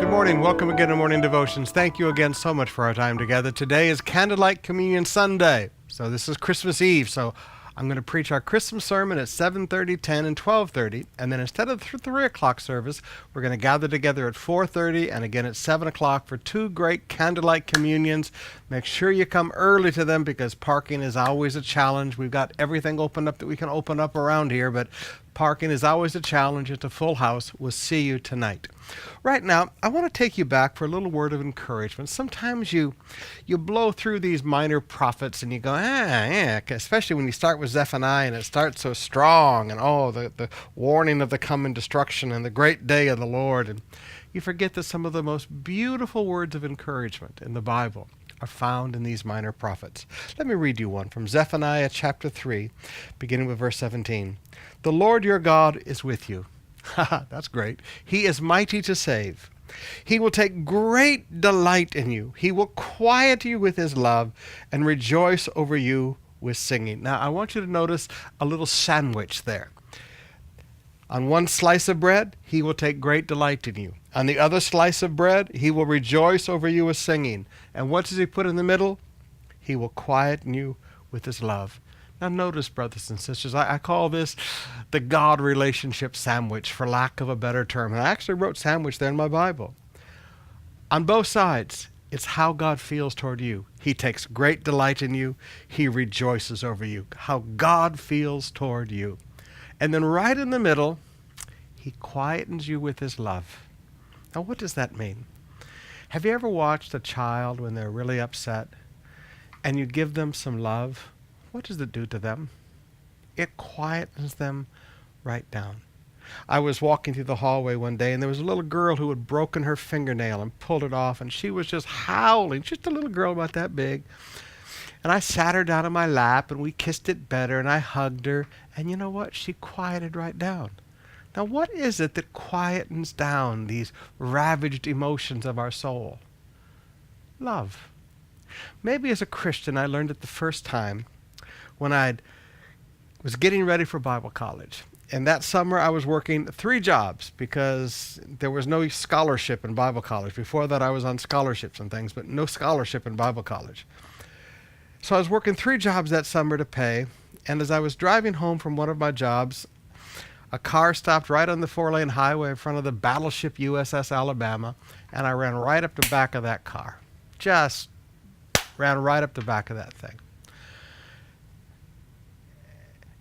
Good morning. Welcome again to Morning Devotions. Thank you again so much for our time together. Today is Candlelight Communion Sunday. So this is Christmas Eve. So I'm going to preach our Christmas sermon at 7:30, 10, and 12:30. And then instead of the 3 o'clock service, we're going to gather together at 4:30 and again at 7 o'clock for 2 great candlelight communions. Make sure you come early to them because parking is always a challenge. We've got everything opened up that we can open up around here, but parking is always a challenge. It's a full house. We'll see you tonight. Right now, I want to take you back for a little word of encouragement. Sometimes you blow through these minor prophets and you go, yeah, especially when you start with Zephaniah and it starts so strong and the warning of the coming destruction and the great day of the Lord. And you forget that some of the most beautiful words of encouragement in the Bible are found in these minor prophets. Let me read you one from Zephaniah chapter 3, beginning with verse 17. The Lord your God is with you. That's great. He is mighty to save. He will take great delight in you. He will quiet you with his love and rejoice over you with singing. Now, I want you to notice a little sandwich there. On one slice of bread, he will take great delight in you. On the other slice of bread, he will rejoice over you with singing. And what does he put in the middle? He will quieten you with his love. Now notice, brothers and sisters, I call this the God relationship sandwich, for lack of a better term. And I actually wrote sandwich there in my Bible. On both sides, it's how God feels toward you. He takes great delight in you. He rejoices over you. How God feels toward you. And then right in the middle, he quietens you with his love. Now, what does that mean? Have you ever watched a child when they're really upset and you give them some love? What does it do to them? It quietens them right down. I was walking through the hallway one day and there was a little girl who had broken her fingernail and pulled it off, and she was just howling, just a little girl about that big. And I sat her down on my lap and we kissed it better and I hugged her, and you know what? She quieted right down. Now, what is it that quietens down these ravaged emotions of our soul? Love. Maybe as a Christian I learned it the first time when I was getting ready for Bible college. And that summer I was working 3 jobs because there was no scholarship in Bible college. Before that I was on scholarships and things, but no scholarship in Bible college. So I was working 3 jobs that summer to pay, and as I was driving home from one of my jobs, a car stopped right on the 4-lane highway in front of the battleship USS Alabama, and I ran right up the back of that car. Just ran right up the back of that thing.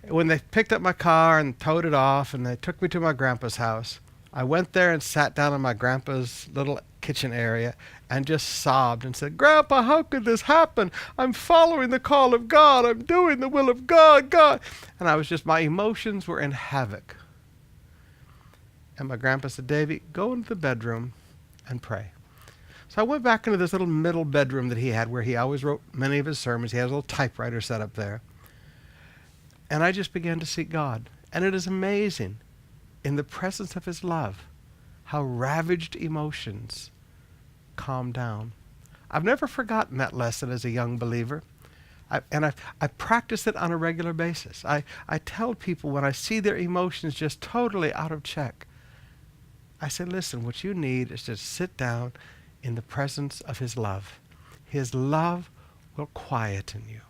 When they picked up my car and towed it off and they took me to my grandpa's house, I went there and sat down in my grandpa's little kitchen area and just sobbed and said, Grandpa, how could this happen? I'm following the call of God. I'm doing the will of God, God. And my emotions were in havoc. And my grandpa said, Davy, go into the bedroom and pray. So I went back into this little middle bedroom that he had where he always wrote many of his sermons. He has a little typewriter set up there. And I just began to seek God. And it is amazing, in the presence of his love, how ravaged emotions calm down. I've never forgotten that lesson as a young believer. I practice it on a regular basis. I tell people when I see their emotions just totally out of check, I say, listen, what you need is to sit down in the presence of his love. His love will quieten you.